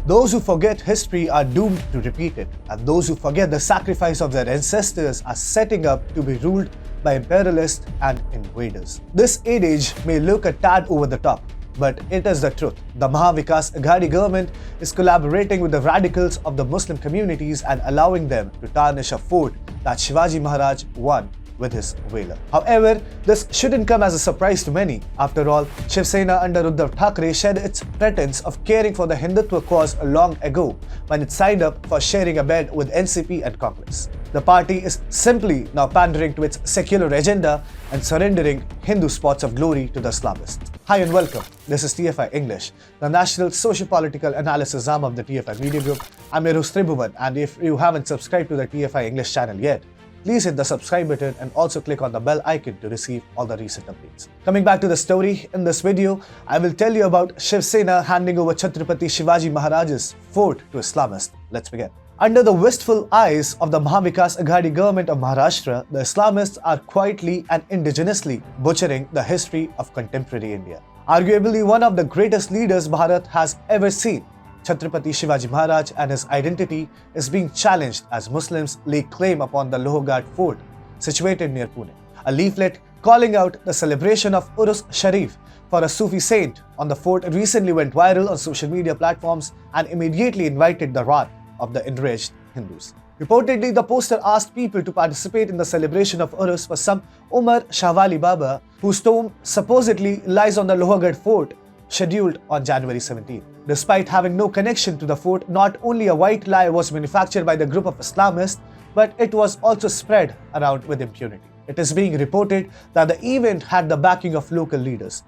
Those who forget history are doomed to repeat it, and those who forget the sacrifice of their ancestors are setting up to be ruled by imperialists and invaders. This adage may look a tad over the top, but it is the truth. The Mahavikas Aghadi government is collaborating with the radicals of the Muslim communities and allowing them to tarnish a fort that Shivaji Maharaj won with his valor. However, this shouldn't come as a surprise to many. After all, Shiv Sena under Uddhav Thackeray shed its pretense of caring for the Hindutva cause long ago when it signed up for sharing a bed with NCP and Congress. The party is simply now pandering to its secular agenda and surrendering Hindu spots of glory to the Islamists. Hi and welcome. This is TFI English, the national socio-political analysis arm of the TFI Media Group. I'm your host Tribhuvan, and if you haven't subscribed to the TFI English channel yet, please hit the subscribe button and also click on the bell icon to receive all the recent updates. Coming back to the story, in this video, I will tell you about Shiv Sena handing over Chhatrapati Shivaji Maharaj's fort to Islamists. Let's begin. Under the wistful eyes of the Mahavikas Aghadi government of Maharashtra, the Islamists are quietly and indigenously butchering the history of contemporary India. Arguably one of the greatest leaders Bharat has ever seen, Chhatrapati Shivaji Maharaj and his identity is being challenged as Muslims lay claim upon the Lohagad Fort situated near Pune. A leaflet calling out the celebration of Urus Sharif for a Sufi saint on the fort recently went viral on social media platforms and immediately invited the wrath of the enraged Hindus. Reportedly, the poster asked people to participate in the celebration of Urus for some Umar Shahwali Baba, whose tomb supposedly lies on the Lohagad Fort, scheduled on January 17. Despite having no connection to the fort, not only a white lie was manufactured by the group of Islamists, but it was also spread around with impunity. It is being reported that the event had the backing of local leaders.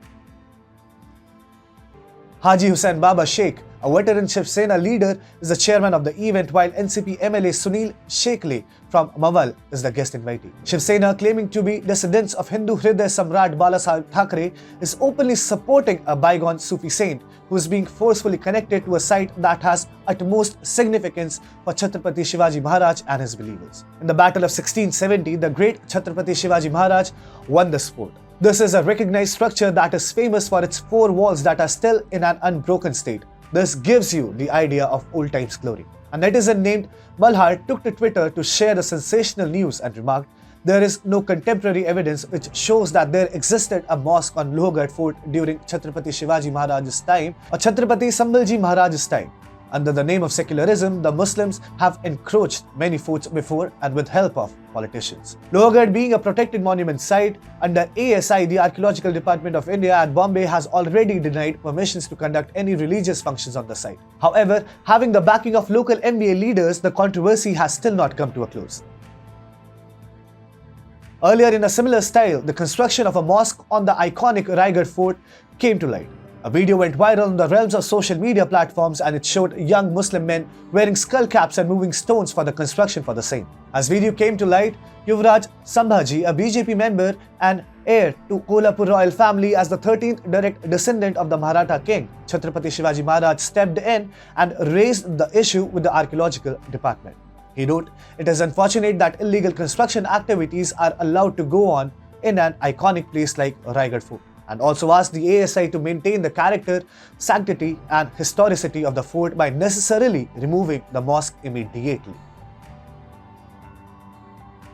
Haji Hussain Baba Sheikh, a veteran Shiv Sena leader, is the chairman of the event, while NCP MLA Sunil Shekle from Mawal is the guest invitee. Shiv Sena, claiming to be descendants of Hindu Hriday Samrat Bala Thackeray, is openly supporting a bygone Sufi saint who is being forcefully connected to a site that has utmost significance for Chhatrapati Shivaji Maharaj and his believers. In the battle of 1670, the great Chhatrapati Shivaji Maharaj won this fort. This is a recognized structure that is famous for its four walls that are still in an unbroken state. This gives you the idea of old times glory. A netizen named Malhar took to Twitter to share the sensational news and remarked, "There is no contemporary evidence which shows that there existed a mosque on Lohagad Fort during Chhatrapati Shivaji Maharaj's time or Chhatrapati Sambhaji Maharaj's time. Under the name of secularism, the Muslims have encroached many forts before and with help of politicians." Lohagad, being a protected monument site under ASI, the Archaeological Department of India at Bombay, has already denied permissions to conduct any religious functions on the site. However, having the backing of local MBA leaders, the controversy has still not come to a close. Earlier, in a similar style, the construction of a mosque on the iconic Rajgad Fort came to light. A video went viral in the realms of social media platforms, and it showed young Muslim men wearing skull caps and moving stones for the construction for the same. As video came to light, Yuvraj Sambhaji, a BJP member and heir to Kolhapur royal family as the 13th direct descendant of the Maratha king, Chhatrapati Shivaji Maharaj, stepped in and raised the issue with the archaeological department. He wrote, "It is unfortunate that illegal construction activities are allowed to go on in an iconic place like Rajgad Fort," and also asked the ASI to maintain the character, sanctity and historicity of the fort by necessarily removing the mosque immediately.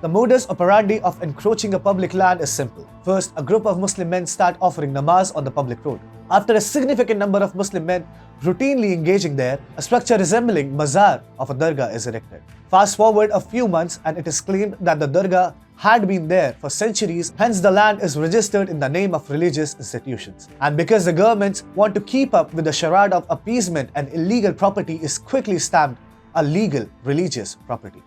The modus operandi of encroaching a public land is simple. First, a group of Muslim men start offering namaz on the public road. After a significant number of Muslim men routinely engaging there, a structure resembling mazar of a dargah is erected. Fast forward a few months and it is claimed that the dargah had been there for centuries, hence the land is registered in the name of religious institutions. And because the governments want to keep up with the charade of appeasement, an illegal property is quickly stamped a legal religious property.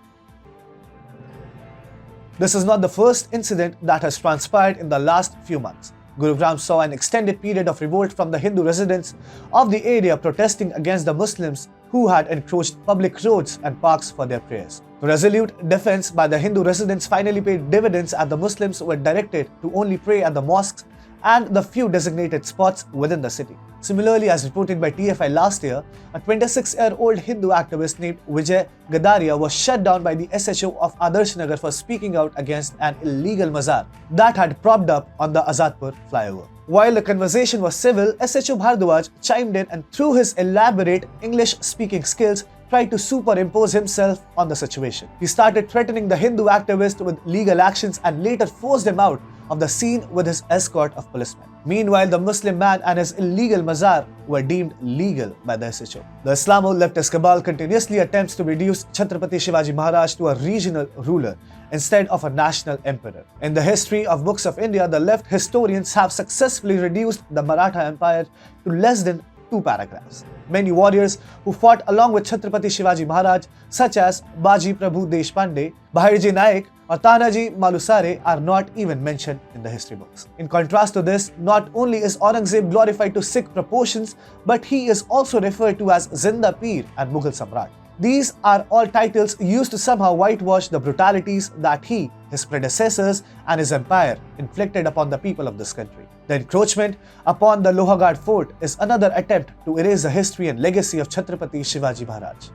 This is not the first incident that has transpired in the last few months. Gurugram saw an extended period of revolt from the Hindu residents of the area protesting against the Muslims who had encroached public roads and parks for their prayers. The resolute defense by the Hindu residents finally paid dividends as the Muslims were directed to only pray at the mosques and the few designated spots within the city. Similarly, as reported by TFI last year, a 26-year-old Hindu activist named Vijay Gadaria was shut down by the SHO of Adarsh Nagar for speaking out against an illegal mazar that had propped up on the Azadpur flyover. While the conversation was civil, SHO Bhardwaj chimed in and through his elaborate English-speaking skills tried to superimpose himself on the situation. He started threatening the Hindu activist with legal actions and later forced him out of the scene with his escort of policemen. Meanwhile, the Muslim man and his illegal mazar were deemed legal by the SHO. The Islamo-leftist cabal continuously attempts to reduce Chhatrapati Shivaji Maharaj to a regional ruler instead of a national emperor. In the history of books of India, the left historians have successfully reduced the Maratha Empire to less than 2 paragraphs. Many warriors who fought along with Chhatrapati Shivaji Maharaj, such as Baji Prabhu Deshpande, Bahirji Naik, or Tanaji Malusare, are not even mentioned in the history books. In contrast to this, not only is Aurangzeb glorified to Sikh proportions, but he is also referred to as Zinda Peer and Mughal Samrat. These are all titles used to somehow whitewash the brutalities that he, his predecessors, and his empire inflicted upon the people of this country. The encroachment upon the Lohagad Fort is another attempt to erase the history and legacy of Chhatrapati Shivaji Maharaj.